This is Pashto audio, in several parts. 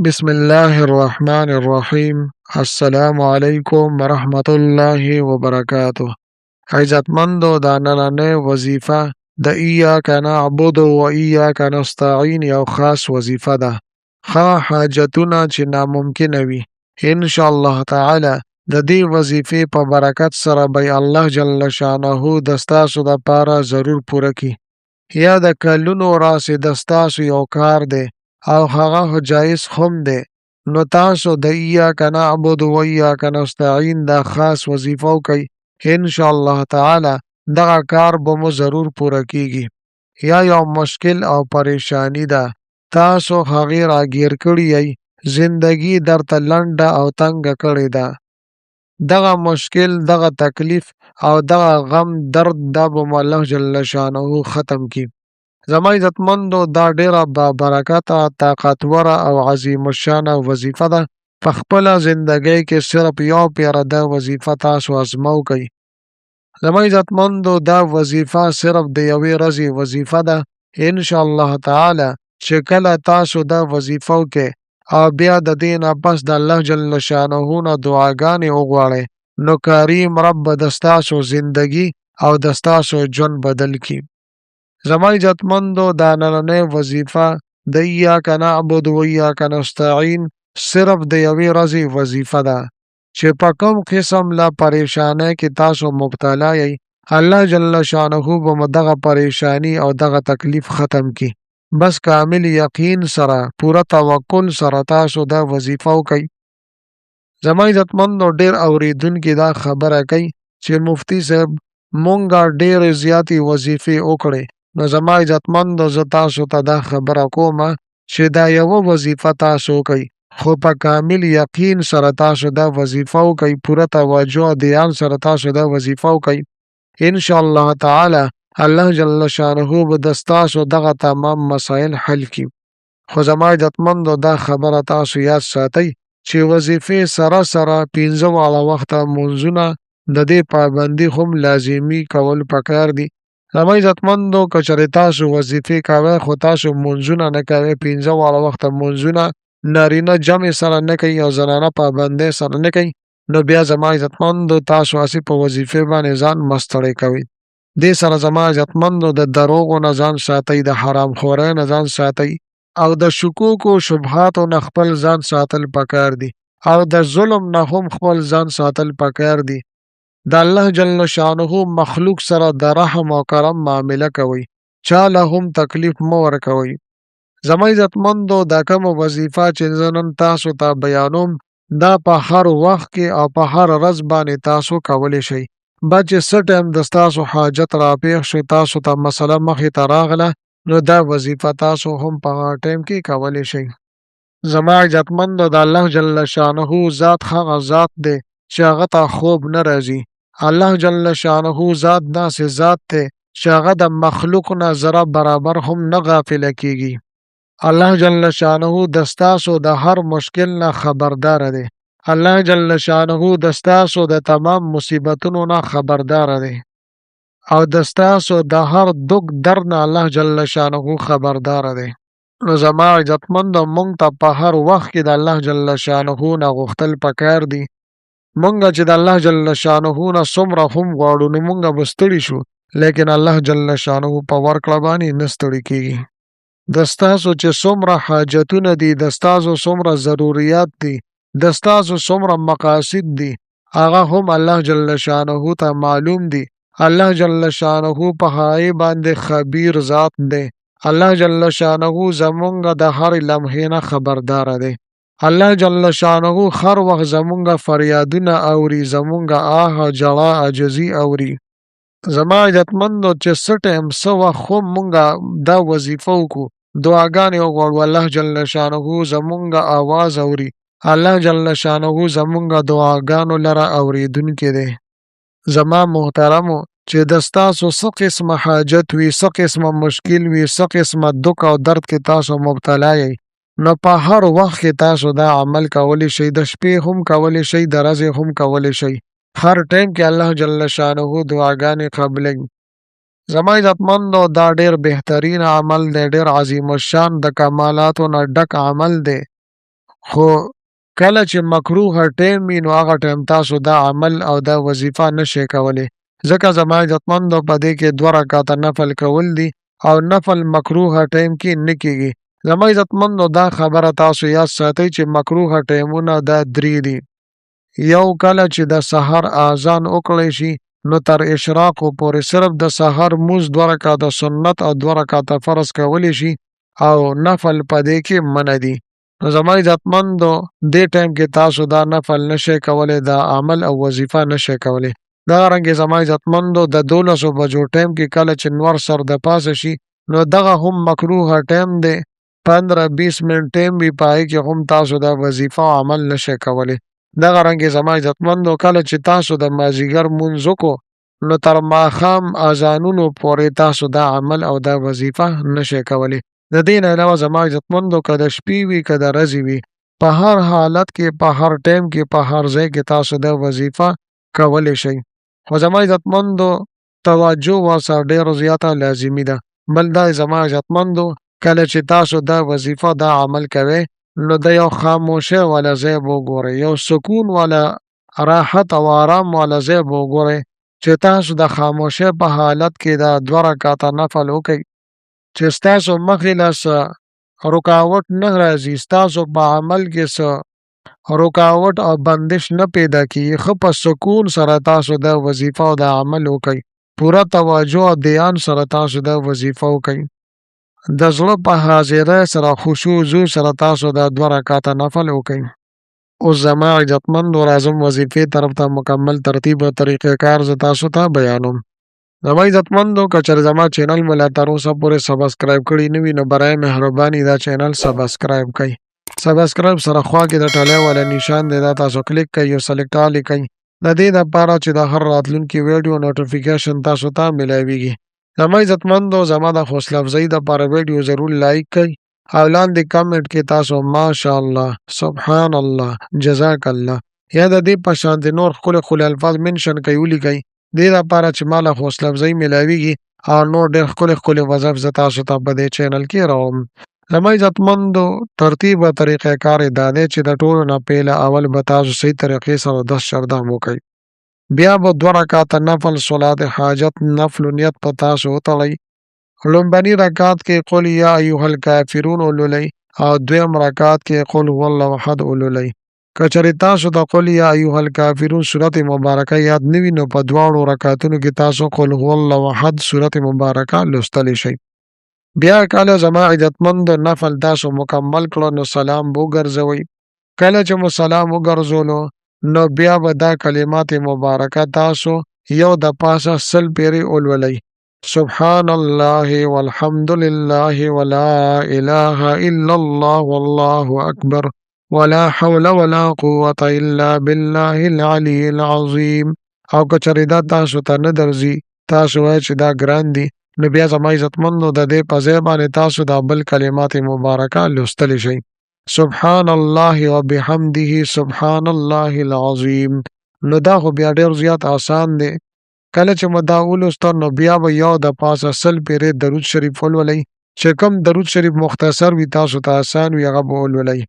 بسم الله الرحمن الرحیم. السلام علیکم ورحمت الله وبرکاتہ. عزتمندو دا نننۍ وظیفه د ایاک نعبد و ایاک نستعین یو خاص وظیفه ده. ښه حاجتونه چې ناممکنه وي ان شاء الله تعالی د دې وظیفې په برکت سره به الله جل شانه د ستاسو دپاره ضرور پوره کړي. یا د کلونو راسې د ستاسو یو کار دی او هغه جایز هم دی، نو تاسو د ایاک نعبد و ایاک نستعین دا خاص وظیفه وکئ. ان شاء الله تعالی دغه کار به مو ضرور پوره کیږي. یا یو مشکل او پریشانی ده، تاسو هغې راګیر کړي یئ، زندگی درته لنډه او تنګه کړې ده. دغه مشکل، دغه تکلیف او دغه غم درد دا به مو الله جل شانه ختم کی. زما عزتمندو دا ډیره با برکته، طاقتوره او عظیم الشانه وظیفه ده. په خپله زندګۍ کې صرف یو پیره دا وظیفه تاسو ازمو کوئ. زما عزتمندو دا وظیفه صرف د یوې ورځې وظیفه ده. ان شاء الله تعالی چې کله تاسو دا وظیفه وکئ او بیا د دې نه پس د الله جل شانه نه دعاګانې وغواړئ، نو کریم رب به د ستاسو زندگی او د ستاسو ژوند بدل کړي. زما عزتمندو دا نننۍ وظیفه د ایاک نعبد و ایاک نستعین صرف د یوې ورځې وظیفه ده چې په کوم قسم له پریشانۍ کې تاسو مبتلا یئ، الله جل شانه به مو دغه پریشانی او دغه تکلیف ختم کړي. بس کامل یقین سره، پوره توکل سره تاسو دا وظیفه وکئ. زما عزتمندو ډیر اوریدونکي دا خبره کوي چې مفتی صاحب مونږه ډیرې زیاتې وظیفې وکړې. نو زما عزتمندو زه تاسو ته دا خبره کومه چې دا یوه وظیفه تاسو وکئ، خو په کامل یقین سره تاسو دا وظیفه وکئ، پوره توجه او دیان سره تاسو دا وظیفه وکئ. ان شاء الله تعالی الله جل شانه به د ستاسو دغه تمام مسایل حل کړي. خو زما عزتمندو دا خبره تاسو یاد ساتئ چې وظیفې سره سره 15 واړه وخته مونځونه د دې پابندي هم لازمي کول پکار دي. زما عزتمندو که چېرې تاسو وظیفې کوئ خو تاسو مونځونه نه کوئ، 15 واړه وخته مونځونه نارینه جمع سره نه کوي او زنانه پابندۍ سره نه کوي، نو بیا زما عزتمندو تاسو هسې په وظیفې باندې ځان مستړی کوئ. دې سره زما عزتمندو د دروغو نه ځان ساتئ، د حرام خورۍ نه ځان ساتئ او د شکوکو شبهاتو نه خپل ځان ساتل پکار دي او د ظلم نه هم خپل ځان ساتل پکار دي. د الله جل شانه مخلوق سره د رحم او کرم معامله کوئ، چاله هم تکلیف مه ورکوئ. زما عزتمندو دا کومه وظیفه چې زه نن تاسو ته بیانوم دا په هر وخت کې او په هر ورځ باندې تاسو کولی شئ. بعد چې څه ټایم د ستاسو حاجت راپېښ شو، تاسو ته مسله مخې ته راغله، نو دا وظیفه تاسو هم په هغه ټایم کې کولی شئ. زما عزتمندو د الله جل شانه ذات هغه ذات دی چې هغه ته خوب نه راځي. الله جل شانه ذات داسې ذات دی چې هغه د مخلوق نه ذره برابر هم نه غافله کیږي. الله جل شانه د ستاسو د هر مشکل نه خبردار دی. الله جل شانه د ستاسو د تمام مصیبتونو نه خبردار دی او د ستاسو د هر دک درد نه الله جل شانه خبردار دی. نو زما عزتمندو مونږ ته په هر وخت کې د الله جل شانه نه غوښتل پکار دي. مونږ چې د الله جل شانه نه څومره هم غواړو نو مونږ به ستړي شو، لیکن الله جل شانه په ورکړه باندې نه ستړي کیږي. د ستاسو چې څومره حاجتونه دي، د ستاسو څومره ضروریات دي، د ستاسو څومره مقاصد دي، هغه هم الله جل شانه ته معلوم دي. الله جل شانه په هغې باندې خبیر ذات دی. الله جل شانه زمونږ د هر لمحې نه خبردار دی. الله جل شانه هر وخت زمونږ فریادونه اوري، زمونږ آه جړا عاجزي اوري. زما عزتمندو چې څه ټایم څه وخت هم مونږ دا وظیفه وکړو، دعاګانې وغواړو، الله جل شانه زمونږ آواز اوري. الله جل شانه زمونږ دعاګانو لره اوریدونکی دی. زما محترمو چې د ستاسو څه قسمه حاجت وي، څه قسمه مشکل وي، څه قسمه دک او درد کې تاسو مبتلا یئ، نو په هر وخت کې تاسو دا عمل کولی شئ. د شپې هم کولی شئ، د ورځې هم کولی شئ. هر ټایم کې الله جل شانه دعاګانې قبلوي. زما عزتمندو دا ډیر بهترین عمل دی، ډیر عظیم الشان د کمالاتو نه ډک عمل دی. خو کله چې مکروه ټیم وي نو هغه ټیم تاسو دا عمل او دا وظیفه نشئ کولی. ځکه زما عزتمندو په دې کې 2 رکعاته نفل کول دي او نفل مکروه ټیم کې نه کېږي. زما عزتمندو دا خبره تاسو یاد ساتئ چې مکروه ټیمونه دا 3 دي. یو کله چې د سحر اذان وکړی شي نو تر اشراقو پورې صرف د سحر مونځ 2 رکعاته سنت او 2 رکعاته فرض کولی شي او نفل په دې کې منع دي. نو زما عزتمندو دې ټایم کې تاسو دا نفل نشئ کولی، دا عمل او وظیفه نشئ کولی. دغرنګې زما عزتمندو د 12 بجو ټایم کې کله چې نور سر د پاسه شي نو دغه هم مکروه ټایم دی. 15-20 منټ ټایم وي په هغې کې هم تاسو دا وظیفه او عمل نشئ کولی. دغرنګې زما عزتمندو کله چې تاسو د مازدیګر مونځ وکړو نو تر ماښام اذانونو پورې تاسو دا عمل او دا وظیفه نشئ کولی. د دې نه علاوه زما عزتمندو که د شپې وي که د ورځې وي په هر حالت کې په هر ټایم کې په هر ځای کې تاسو دا وظیفه کولی شئ. خو زما عزتمندو توجه ورسره ډېره زیاته لازمي ده. بل دا زما عزتمندو کله چې تاسو دا وظیفه دا عمل کوئ نو د یو خاموشۍ والا ځای به وګورئ، یو سکون والا راحت او آرام والا ځای به وګورئ چې تاسو د خاموشۍ په حالت کې دا 2 رکعاته نفل وکئ چې ستاسو مخې له څه رکاوټ نه راځي، ستاسو په عمل کې څه رکاوټ او بندش نه پیدا کېږي. ښه په سکون سره تاسو دا وظیفه او دا عمل وکئ. پوره توجه او دیان سره تاسو دا وظیفه وکئ. د زړه په حاضرۍ سره خشوع زو سره تاسو دا 2 رکعاته نفل وکئ. اوس زما عزتمندو راځم وظیفې طرف ته مکمل ترتیب او طریقه کار زه تاسو ته بیانوم. زما عزتمندو که چېرې زما چینل مو لا تر اوسه پورې سبسکرایب کړي نه وي نو برای مهرباني دا چینل سبسکرایب کړئ. سبسکرایب سره خوا کې د ټلی والا نشان دی دا تاسو کلیک کړئ او سلیکټ آل یې کړئ د دې دپاره چې د هر راتلونکي ویډیو نوټیفیکیشن تاسو ته میلاویږي. زما عزتمندو زما د حوصله افزایي دپاره ویډیو ضرور لایک کړئ او لاندې کمنټ کې تاسو ماشاءالله، سبحان الله، جزاک الله یا د دې په شانتې نور ښکلي الفاظ منشن کوئ ولیکئ دې دپاره چې ما له حوصله افزایي میلاویږي او نور ډېر ښکلي وظایف زه تاسو ته په دې چینل کې راوړم. زما عزتمندو ترتیب او طریقه کار یې دا دی چې د ټولو نه پهله اول به تاسو صحیح طریقې سره 10 چردم وکئ. بیا به 2 رکعاته نفل صلات حاجت نفل نیت په تاسو وتړئ. لومبني رکعت کې قل یا ایها الکافرون ولولئ او دویم رکعت کې قل هو الله احد ولولئ. که چېرې تاسو د قل یا ایها الکافرون صورت مبارکه یاد نه وي نو په دواړو رکعتونو کې تاسو قل هو الله احد صورت مبارکه لوستلی شئ. بیا کله زما عزتمندو نفل تاسو مکمل کړو نو سلام به وګرځوئ. کله چې مو سلام وګرځولو نو بیا به دا کلمات مبارکه تاسو یو د پاسه 100 پیرې ولولئ. سبحان الله والحمد لله ولا اله الا الله والله اکبر ولا حول ولا قوة الا بالله العلي العظیم. او که چېرې دا تاسو ته نه درځي تاسو وایئ چې دا ګران دي نو بیا زما عزتمندو د دې په ځای باندې تاسو دا بل کلمات مبارکه لوستلی شئ. سبحان الله وبحمده سبحان الله العظیم. نو دا خو بیا ډېر زیات آسان دی. کله چې مو دا ولوسته نو بیا به یو د پاسه 100 پیرې درود شریف ولولئ. چې کوم درود شریف مختصر وي تاسو ته آسان وي هغه به ولولئ.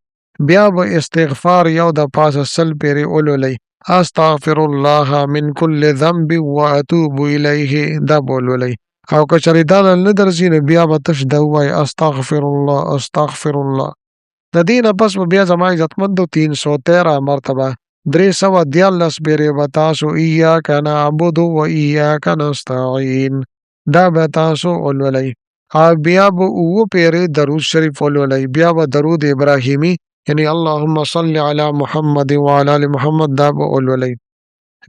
بیا به استغفار یو د پاسه 100 پیرې ولولئ. استغفر الله من کل ذنب واتوب الیه دا به ولولئ. او که چېرې دا نه درځي نو بیا به تش دا ووایئ استغفر الله استغفر الله. د دې نه پس به بیا زما عزتمندو 313 مرتبه 314 پیرې به تاسو ایاک نعبد و ایاک نستعین دا به تاسو ولولئ. او بیا به 9 پیرې درود شریف ولولئ. بیا به درود ابراهیمي یعنی اللهم صل علی محمد وعلى آل محمد دا به ولولئ.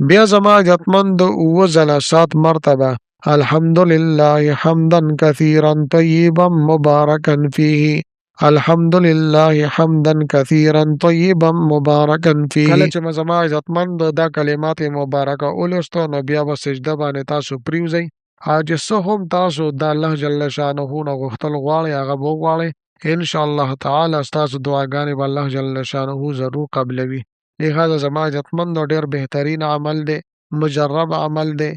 بیا زما عزتمندو 9 ځله 7 مرتبه الحمدلله حمدا کثیرا طیبا مبارکا فیه الحمدلله حمدا کثیرا طیبا مبارکا فیه. کله چې زما عزتمندو دا کلمات مبارکه ولوستو نو بیا به سجده باندې تاسو پریوځئ او چې څه هم تاسو د الله جل شانه نه غوښتل غواړئ هغه به وغواړئ. انشاءالله تعالی ستاسو دعاګانې به الله جل شانه ضرور قبلوي. لهذا زما عزتمندو ډېر بهترین عمل دی، مجرب عمل دی.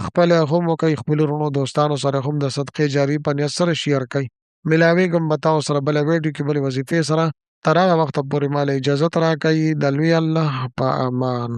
خپله هم وکئ، خپلو وروڼو دوستانو سره هم د صدقې جاري په نیت سره شیر کړئ. میلاویږم به تاسو سره بله ویډیو کې بلې وظیفې سره. تر هغه وخته پورې ما له اجازت راکوي. د لوی الله په امان.